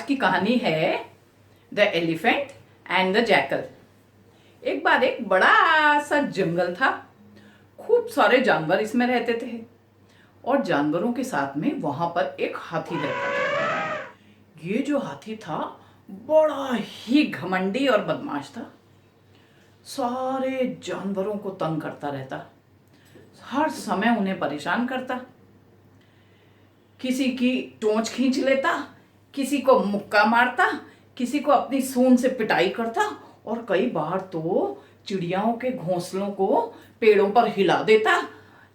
की कहानी है the elephant and the jackal. एक बार एक बड़ा सा जंगल था। खूब सारे जानवर इसमें रहते थे और जानवरों के साथ में वहां पर एक हाथी रहता था। ये जो हाथी था बड़ा ही घमंडी और बदमाश था। सारे जानवरों को तंग करता रहता, हर समय उन्हें परेशान करता। किसी की चोंच खींच लेता, किसी को मुक्का मारता, किसी को अपनी सूंड से पिटाई करता और कई बार तो चिड़ियाओं के घोंसलों को पेड़ों पर हिला देता।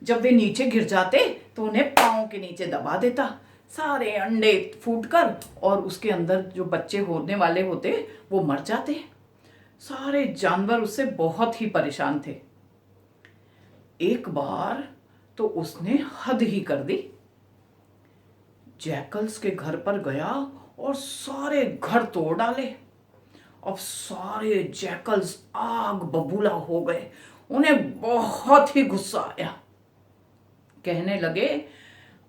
जब वे नीचे गिर जाते तो उन्हें पाँव के नीचे दबा देता। सारे अंडे फूटकर और उसके अंदर जो बच्चे होने वाले होते वो मर जाते। सारे जानवर उससे बहुत ही परेशान थे। एक बार तो उसने हद ही कर दी। जैकल्स के घर पर गया और सारे घर तोड़ डाले। अब सारे जैकल्स आग बबूला हो गए। उन्हें बहुत ही गुस्सा आया। कहने लगे,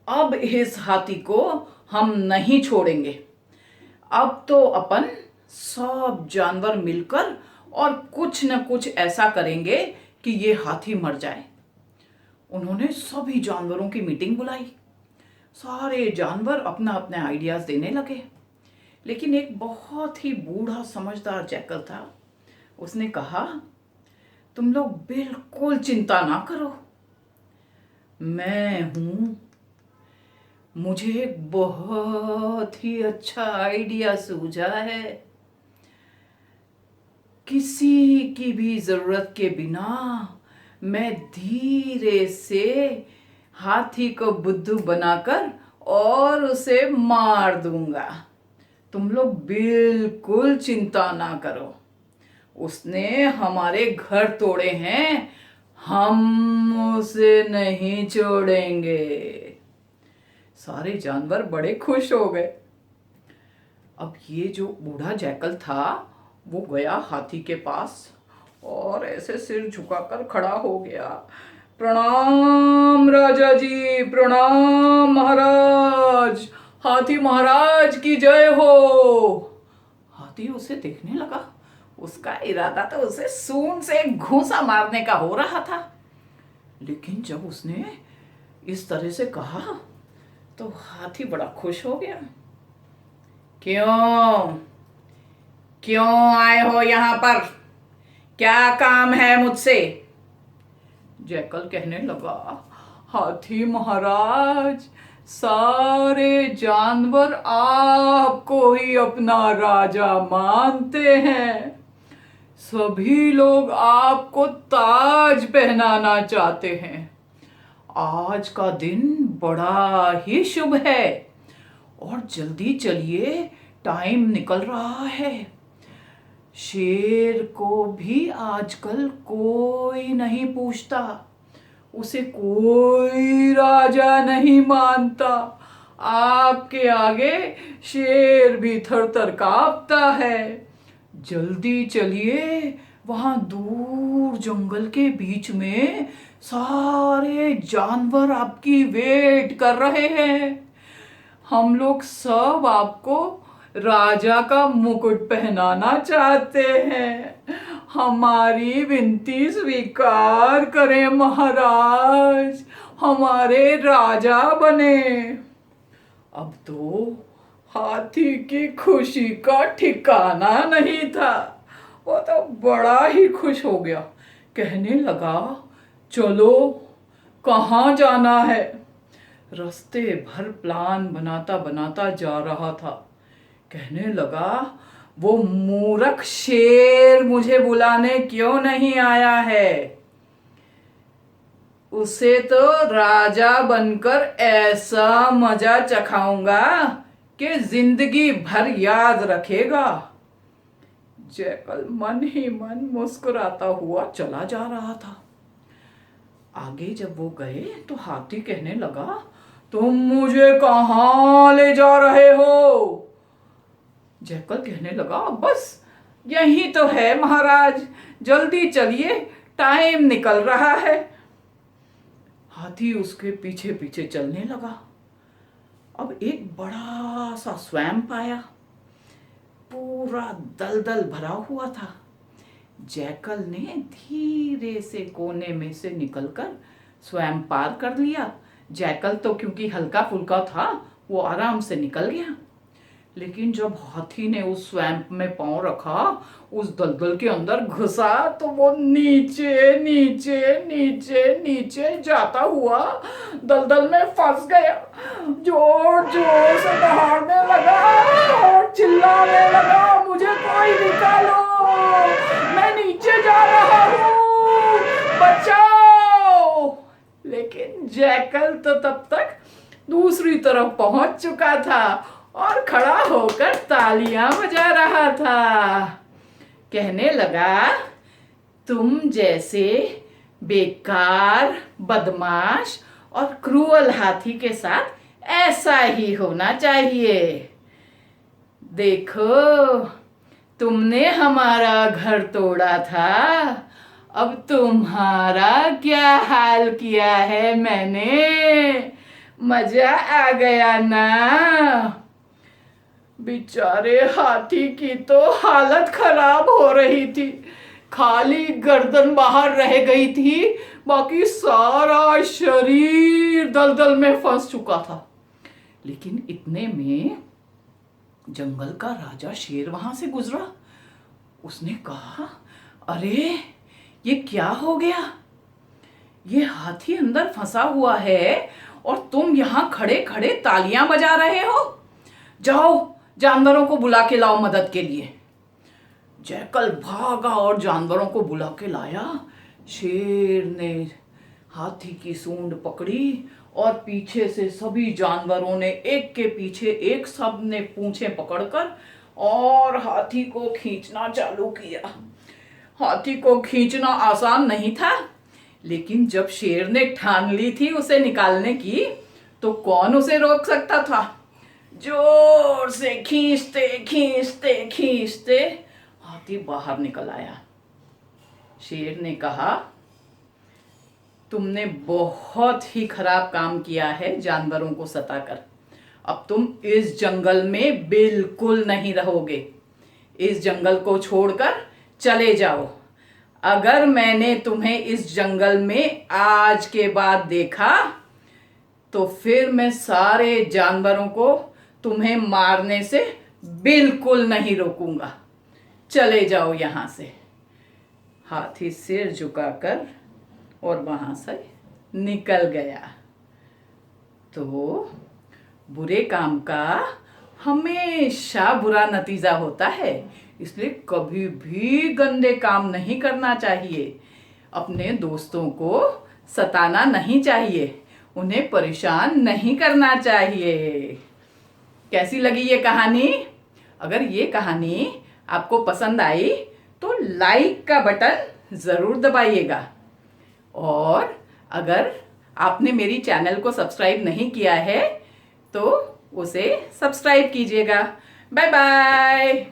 अब इस हाथी को हम नहीं छोड़ेंगे। अब तो अपन सब जानवर मिलकर और कुछ न कुछ ऐसा करेंगे कि ये हाथी मर जाए। उन्होंने सभी जानवरों की मीटिंग बुलाई। सारे जानवर अपना अपने आइडियाज देने लगे, लेकिन एक बहुत ही बूढ़ा समझदार जैकल था। उसने कहा, तुम लोग बिल्कुल चिंता ना करो, मैं हूं। मुझे एक बहुत ही अच्छा आइडिया सूझा है। किसी की भी जरूरत के बिना मैं धीरे से हाथी को बुद्धू बनाकर और उसे मार दूंगा। तुम लोग बिल्कुल चिंता ना करो। उसने हमारे घर तोड़े हैं, हम उसे नहीं छोड़ेंगे। सारे जानवर बड़े खुश हो गए। अब ये जो बूढ़ा जैकल था वो गया हाथी के पास और ऐसे सिर झुकाकर खड़ा हो गया। प्रणाम राजा जी, प्रणाम महाराज, हाथी महाराज की जय हो। हाथी उसे देखने लगा। उसका इरादा तो उसे सूंड से एक घूंसा मारने का हो रहा था, लेकिन जब उसने इस तरह से कहा तो हाथी बड़ा खुश हो गया। क्यों क्यों आए हो यहाँ पर? क्या काम है मुझसे? जैकल कहने लगा, हाथी महाराज, सारे जानवर आपको ही अपना राजा मानते हैं। सभी लोग आपको ताज पहनाना चाहते हैं। आज का दिन बड़ा ही शुभ है और जल्दी चलिए, टाइम निकल रहा है। शेर को भी आजकल कोई नहीं पूछता, उसे कोई राजा नहीं मानता। आपके आगे शेर भी थर थर कांपता है। जल्दी चलिए, वहां दूर जंगल के बीच में सारे जानवर आपकी वेट कर रहे हैं। हम लोग सब आपको राजा का मुकुट पहनाना चाहते हैं। हमारी विनती स्वीकार करें महाराज, हमारे राजा बने। अब तो हाथी की खुशी का ठिकाना नहीं था। वो तो बड़ा ही खुश हो गया। कहने लगा, चलो, कहाँ जाना है? रास्ते भर प्लान बनाता बनाता जा रहा था। कहने लगा, वो मूर्ख शेर मुझे बुलाने क्यों नहीं आया है? उसे तो राजा बनकर ऐसा मजा चखाऊंगा कि जिंदगी भर याद रखेगा। जैकल मन ही मन मुस्कुराता हुआ चला जा रहा था। आगे जब वो गए तो हाथी कहने लगा, तुम मुझे कहाँ ले जा रहे हो? जैकल कहने लगा, बस यही तो है महाराज, जल्दी चलिए, टाइम निकल रहा है। हाथी उसके पीछे पीछे चलने लगा। अब एक बड़ा सा स्वैम्प आया। पूरा दलदल भरा हुआ था। जैकल ने धीरे से कोने में से निकलकर स्वयं पार कर लिया। जैकल तो क्योंकि हल्का फुल्का था वो आराम से निकल गया, लेकिन जब हाथी ने उस स्वैम्प में पांव रखा, उस दलदल के अंदर घुसा, तो वो नीचे नीचे नीचे नीचे जाता हुआ दलदल में फंस गया। जोर जोर से दहाड़ने लगा और चिल्लाने लगा, मुझे कोई निकालो, मैं नीचे जा रहा हूँ, बचाओ। लेकिन जैकल तो तब तक दूसरी तरफ पहुंच चुका था और खड़ा होकर तालियां बजा रहा था। कहने लगा, तुम जैसे बेकार, बदमाश और क्रूअल हाथी के साथ ऐसा ही होना चाहिए। देखो, तुमने हमारा घर तोड़ा था, अब तुम्हारा क्या हाल किया है मैंने। मजा आ गया ना। बेचारे हाथी की तो हालत खराब हो रही थी, खाली गर्दन बाहर रह गई थी, बाकी सारा शरीर दलदल में फंस चुका था। लेकिन इतने में जंगल का राजा शेर वहां से गुजरा। उसने कहा, अरे ये क्या हो गया, ये हाथी अंदर फंसा हुआ है और तुम यहां खड़े खड़े तालियां बजा रहे हो। जाओ जानवरों को बुला के लाओ मदद के लिए। जैकल भागा और जानवरों को बुला के लाया। शेर ने हाथी की सूंड पकड़ी और पीछे से सभी जानवरों ने एक के पीछे एक, सब ने पूंछें पकड़कर और हाथी को खींचना चालू किया। हाथी को खींचना आसान नहीं था, लेकिन जब शेर ने ठान ली थी उसे निकालने की, तो कौन उसे रोक सकता था। जोर से खींचते खींचते खींचते हाथी बाहर निकल आया। शेर ने कहा, तुमने बहुत ही खराब काम किया है जानवरों को सताकर। अब तुम इस जंगल में बिल्कुल नहीं रहोगे। इस जंगल को छोड़कर चले जाओ। अगर मैंने तुम्हें इस जंगल में आज के बाद देखा, तो फिर मैं सारे जानवरों को तुम्हें मारने से बिल्कुल नहीं रोकूंगा। चले जाओ यहां से। हाथी सिर झुकाकर और वहां से निकल गया। तो बुरे काम का हमेशा बुरा नतीजा होता है, इसलिए कभी भी गंदे काम नहीं करना चाहिए। अपने दोस्तों को सताना नहीं चाहिए, उन्हें परेशान नहीं करना चाहिए। कैसी लगी ये कहानी? अगर ये कहानी आपको पसंद आई तो लाइक का बटन ज़रूर दबाइएगा, और अगर आपने मेरी चैनल को सब्सक्राइब नहीं किया है तो उसे सब्सक्राइब कीजिएगा। Bye bye.